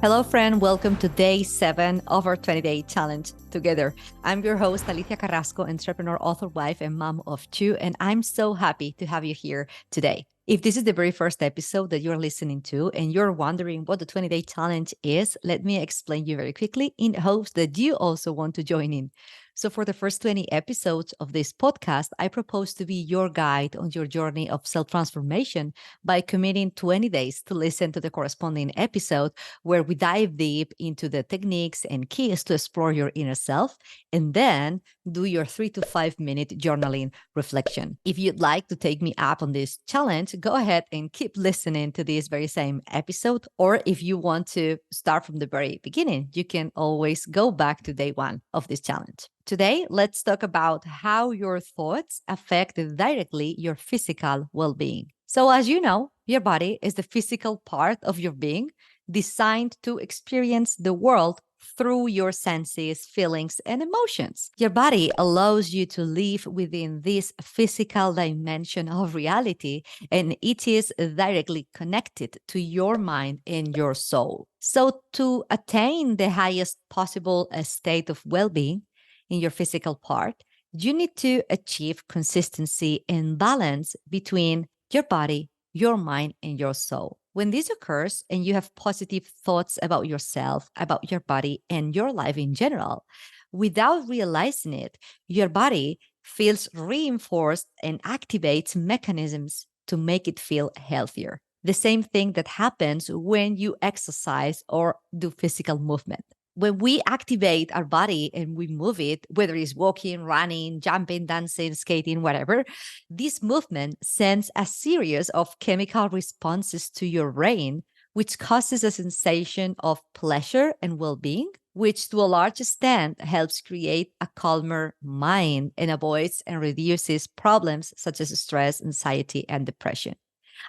Hello, friend. Welcome to day 7 of our 20-day challenge together. I'm your host, Alicia Carrasco, entrepreneur, author, wife, and mom of 2, and I'm so happy to have you here today. If this is the very first episode that you're listening to and you're wondering what the 20-day challenge is, let me explain you very quickly in hopes that you also want to join in. So, for the first 20 episodes of this podcast, I propose to be your guide on your journey of self transformation by committing 20 days to listen to the corresponding episode where we dive deep into the techniques and keys to explore your inner self, and then do your 3 to 5 minute journaling reflection. If you'd like to take me up on this challenge, go ahead and keep listening to this very same episode. Or if you want to start from the very beginning, you can always go back to day 1 of this challenge. Today, let's talk about how your thoughts affect directly your physical well being. So, as you know, your body is the physical part of your being designed to experience the world through your senses, feelings, and emotions. Your body allows you to live within this physical dimension of reality, and it is directly connected to your mind and your soul. So, to attain the highest possible state of well being in your physical part, you need to achieve consistency and balance between your body, your mind, and your soul. When this occurs and you have positive thoughts about yourself, about your body, and your life in general, without realizing it, your body feels reinforced and activates mechanisms to make it feel healthier. The same thing that happens when you exercise or do physical movement. When we activate our body and we move it, whether it's walking, running, jumping, dancing, skating, whatever, this movement sends a series of chemical responses to your brain, which causes a sensation of pleasure and well being, which to a large extent helps create a calmer mind and avoids and reduces problems such as stress, anxiety, and depression.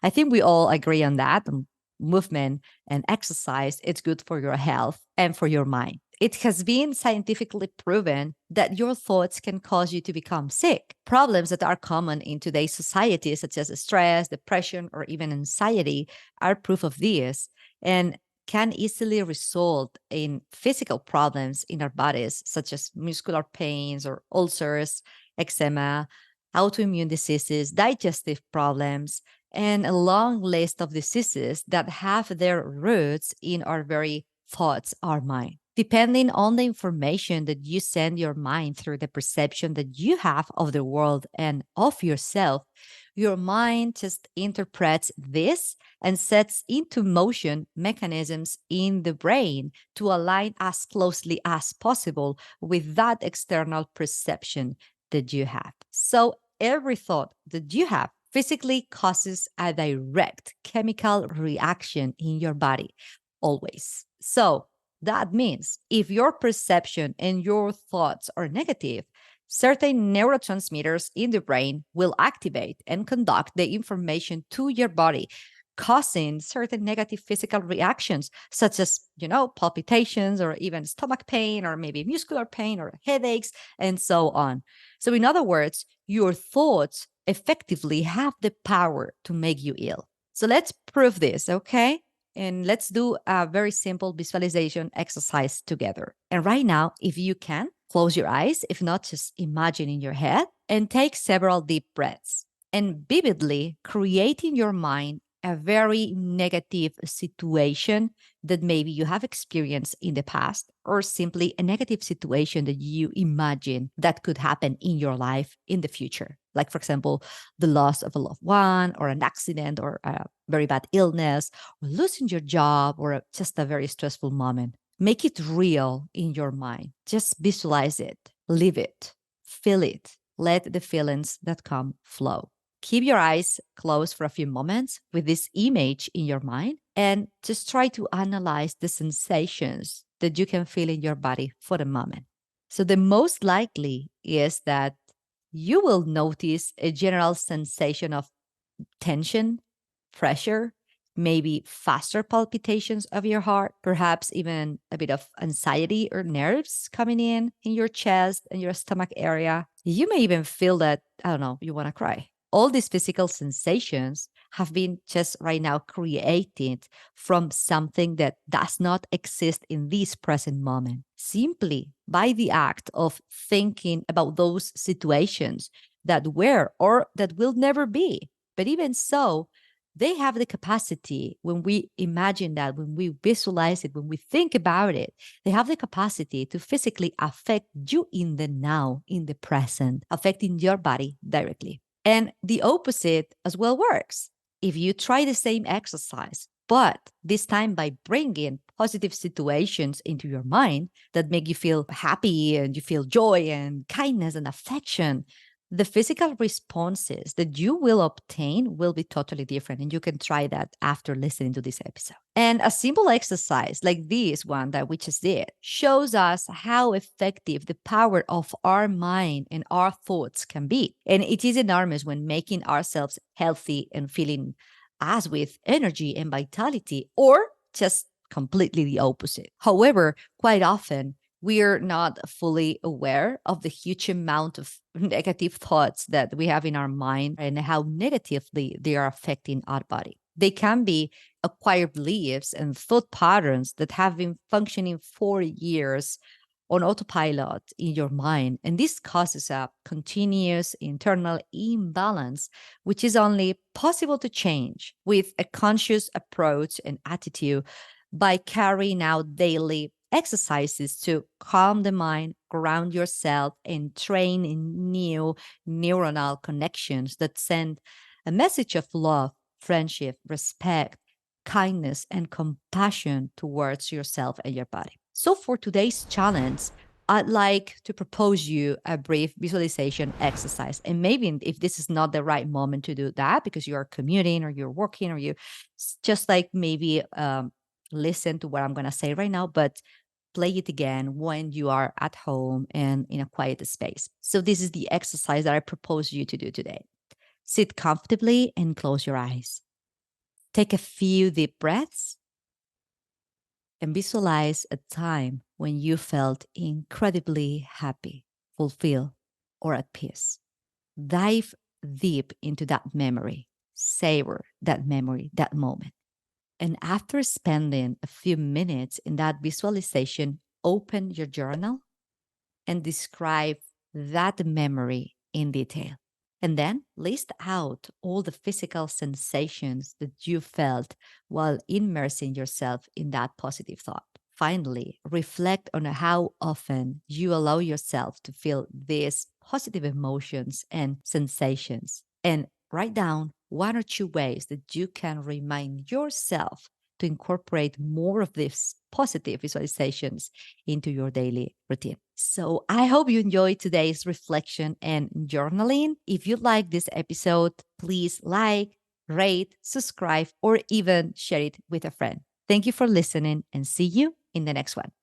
I think we all agree on that. Movement and exercise, it's good for your health and for your mind. It has been scientifically proven that your thoughts can cause you to become sick. Problems that are common in today's society, such as stress, depression, or even anxiety, are proof of this and can easily result in physical problems in our bodies, such as muscular pains or ulcers, eczema, autoimmune diseases, digestive problems, and a long list of diseases that have their roots in our very thoughts, our mind. Depending on the information that you send your mind through the perception that you have of the world and of yourself, your mind just interprets this and sets into motion mechanisms in the brain to align as closely as possible with that external perception that you have. So every thought that you have physically causes a direct chemical reaction in your body, always. So that means if your perception and your thoughts are negative, certain neurotransmitters in the brain will activate and conduct the information to your body, causing certain negative physical reactions, such as, palpitations or even stomach pain or maybe muscular pain or headaches and so on. So, in other words, your thoughts effectively have the power to make you ill. So, let's prove this, okay? And let's do a very simple visualization exercise together. And right now, if you can, close your eyes, if not, just imagine in your head and take several deep breaths and vividly create in your mind a very negative situation that maybe you have experienced in the past, or simply a negative situation that you imagine that could happen in your life in the future. Like, for example, the loss of a loved one, or an accident, or a very bad illness, or losing your job, or just a very stressful moment. Make it real in your mind. Just visualize it, live it, feel it. Let the feelings that come flow. Keep your eyes closed for a few moments with this image in your mind and just try to analyze the sensations that you can feel in your body for the moment. So, the most likely is that you will notice a general sensation of tension, pressure, maybe faster palpitations of your heart, perhaps even a bit of anxiety or nerves coming in your chest and your stomach area. You may even feel that, I don't know, you want to cry. All these physical sensations have been just right now created from something that does not exist in this present moment, simply by the act of thinking about those situations that were or that will never be. But even so, they have the capacity when we imagine that, when we visualize it, when we think about it, they have the capacity to physically affect you in the now, in the present, affecting your body directly. And the opposite as well works. If you try the same exercise, but this time by bringing positive situations into your mind that make you feel happy and you feel joy and kindness and affection, the physical responses that you will obtain will be totally different. And you can try that after listening to this episode. And a simple exercise like this one that we just did shows us how effective the power of our mind and our thoughts can be. And it is enormous when making ourselves healthy and feeling us with energy and vitality, or just completely the opposite. However, quite often, we're not fully aware of the huge amount of negative thoughts that we have in our mind and how negatively they are affecting our body. They can be acquired beliefs and thought patterns that have been functioning for years on autopilot in your mind. And this causes a continuous internal imbalance, which is only possible to change with a conscious approach and attitude by carrying out daily exercises to calm the mind, ground yourself, and train in new neuronal connections that send a message of love, friendship, respect, kindness, and compassion towards yourself and your body. So, for today's challenge, I'd like to propose you a brief visualization exercise. And maybe if this is not the right moment to do that because you are commuting or you're working or you just like maybe listen to what I'm going to say right now, but play it again when you are at home and in a quiet space. So, this is the exercise that I propose you to do today. Sit comfortably and close your eyes. Take a few deep breaths and visualize a time when you felt incredibly happy, fulfilled, or at peace. Dive deep into that memory, savor that memory, that moment. And after spending a few minutes in that visualization, open your journal and describe that memory in detail. And then list out all the physical sensations that you felt while immersing yourself in that positive thought. Finally, reflect on how often you allow yourself to feel these positive emotions and sensations. And write down one or two ways that you can remind yourself to incorporate more of these positive visualizations into your daily routine. So I hope you enjoyed today's reflection and journaling. If you like this episode, please like, rate, subscribe, or even share it with a friend. Thank you for listening and see you in the next one.